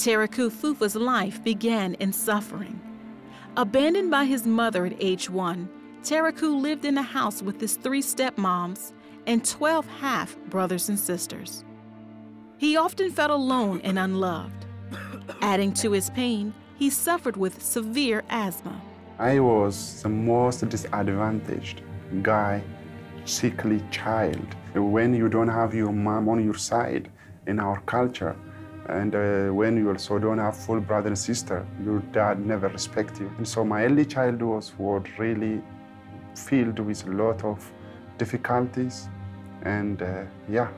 Tariku Fufa's life began in suffering. Abandoned by his mother at age 1, Tariku lived in a house with his 3 stepmoms and 12 half-brothers and sisters. He often felt alone and unloved. Adding to his pain, he suffered with severe asthma. I was the most disadvantaged guy, sickly child. When you don't have your mom on your side in our culture, and when you also don't have full brother and sister, your dad never respect you. And so my early childhood was really filled with a lot of difficulties and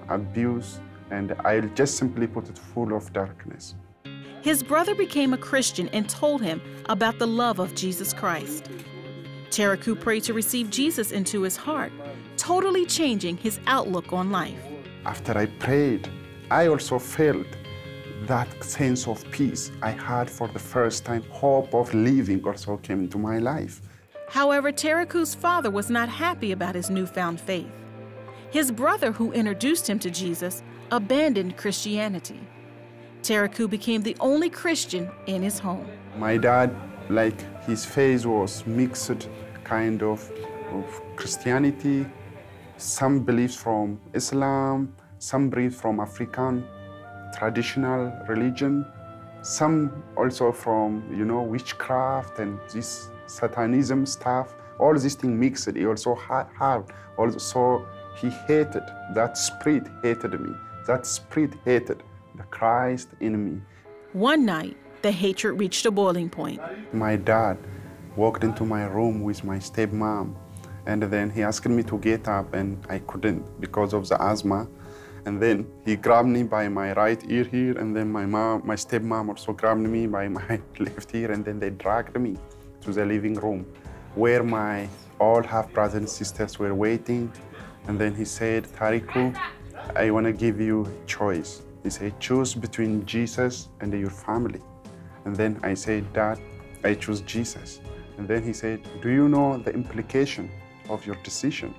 abuse, and I'll just simply put it full of darkness. His brother became a Christian and told him about the love of Jesus Christ. Tariku prayed to receive Jesus into his heart, totally changing his outlook on life. After I prayed, I also felt that sense of peace I had for the first time. Hope of living also came into my life. However, Tariku's father was not happy about his newfound faith. His brother, who introduced him to Jesus, abandoned Christianity. Tariku became the only Christian in his home. My dad, his face was mixed kind of Christianity, some beliefs from Islam, some beliefs from African traditional religion, some also from, witchcraft and this satanism stuff. All these things mixed. He also he hated, that spirit hated me. That spirit hated the Christ in me. One night, the hatred reached a boiling point. My dad walked into my room with my stepmom, and then he asked me to get up, and I couldn't because of the asthma. And then he grabbed me by my right ear here, and then my stepmom also grabbed me by my left ear, and then they dragged me to the living room where my all half-brothers and sisters were waiting. And then he said, Tariku, I want to give you a choice. He said, choose between Jesus and your family. And then I said, Dad, I choose Jesus. And then he said, do you know the implication of your decision?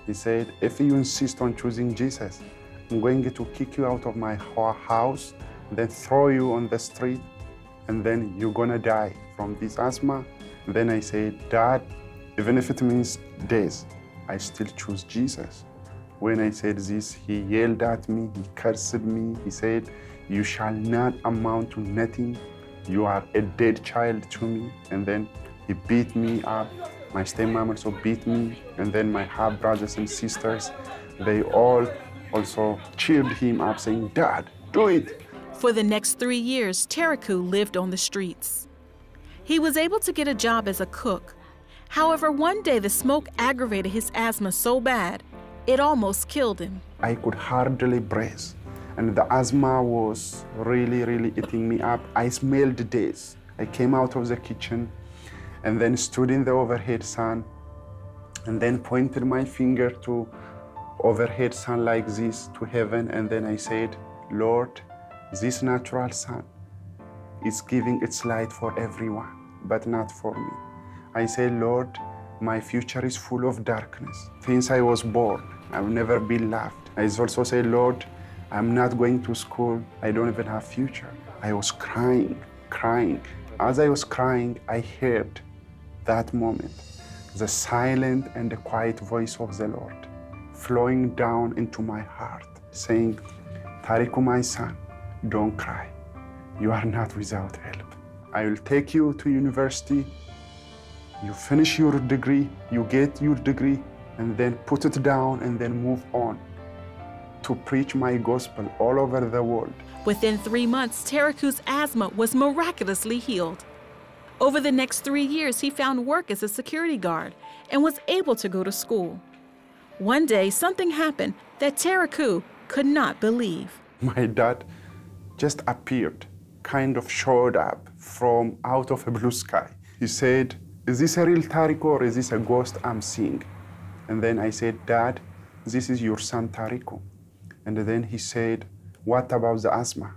He said, if you insist on choosing Jesus, I'm going to kick you out of my house, then throw you on the street, and then you're gonna die from this asthma. And then I said, Dad, even if it means death, I still choose Jesus. When I said this, he yelled at me, he cursed me, he said, you shall not amount to nothing. You are a dead child to me. And then he beat me up. My stepmom also beat me. And then my half-brothers and sisters, they all also cheered him up, saying, Dad, do it. For the next 3 years, Tariku lived on the streets. He was able to get a job as a cook. However, one day the smoke aggravated his asthma so bad, it almost killed him. I could hardly breathe, and the asthma was really eating me up. I smelled death. I came out of the kitchen and then stood in the overhead sun and then pointed my finger to overhead sun like this to heaven, and then I said, Lord, this natural sun is giving its light for everyone, but not for me. I said, Lord, my future is full of darkness. Since I was born, I've never been loved. I also said, Lord, I'm not going to school. I don't even have future. I was crying. As I was crying, I heard that moment, the silent and the quiet voice of the Lord flowing down into my heart, saying, Tariku, my son, don't cry. You are not without help. I will take you to university. You finish your degree, you get your degree, and then put it down and then move on to preach my gospel all over the world. Within 3 months, Tariku's asthma was miraculously healed. Over the next 3 years, he found work as a security guard and was able to go to school. One day, something happened that Tariku could not believe. My dad just appeared, kind of showed up from out of a blue sky. He said, is this a real Tariku or is this a ghost I'm seeing? And then I said, Dad, this is your son Tariku. And then he said, what about the asthma?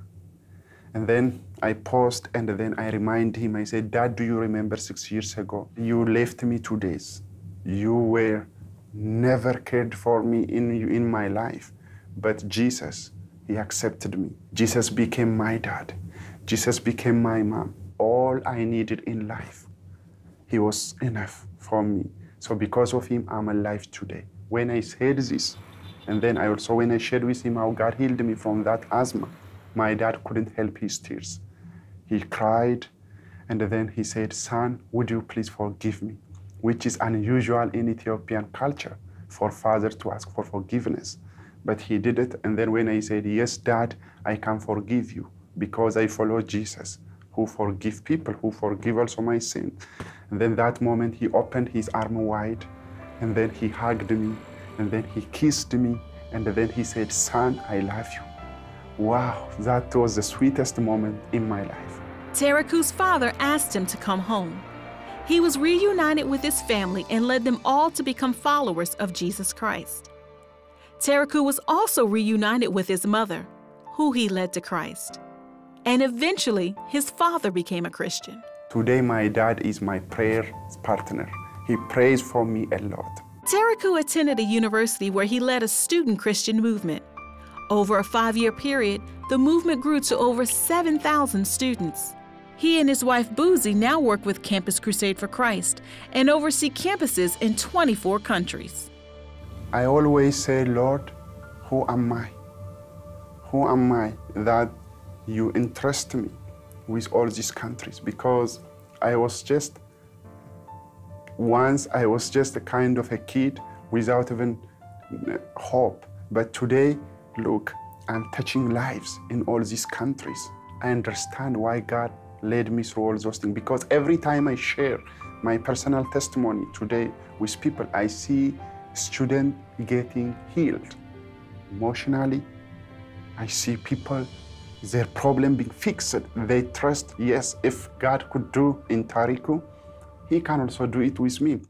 And then I paused and then I reminded him, I said, Dad, do you remember 6 years ago? You left me 2 days. You were never cared for me in my life. But Jesus, he accepted me. Jesus became my dad. Jesus became my mom. All I needed in life. He was enough for me. So because of him, I'm alive today. When I said this, and then when I shared with him how God healed me from that asthma, my dad couldn't help his tears. He cried, and then he said, "Son, would you please forgive me?" Which is unusual in Ethiopian culture for father to ask for forgiveness. But he did it, and then when I said, "Yes, Dad, I can forgive you because I follow Jesus, who forgive people, who forgive also my sin." And then that moment he opened his arm wide, and then he hugged me, and then he kissed me, and then he said, "Son, I love you." Wow, that was the sweetest moment in my life. Tariku's father asked him to come home. He was reunited with his family and led them all to become followers of Jesus Christ. Tariku was also reunited with his mother, who he led to Christ. And eventually, his father became a Christian. Today, my dad is my prayer partner. He prays for me a lot. Tariku attended a university where he led a student Christian movement. Over a 5-year period, the movement grew to over 7,000 students. He and his wife Boozy now work with Campus Crusade for Christ and oversee campuses in 24 countries. I always say, "Lord, who am I? Who am I that you entrust me with all these countries?" Because once I was just a kind of a kid without even hope. But today, look, I'm touching lives in all these countries. I understand why God led me through all those things, because every time I share my personal testimony today with people, I see students getting healed emotionally. I see people, their problem being fixed. They trust, yes, if God could do in Tariku, he can also do it with me.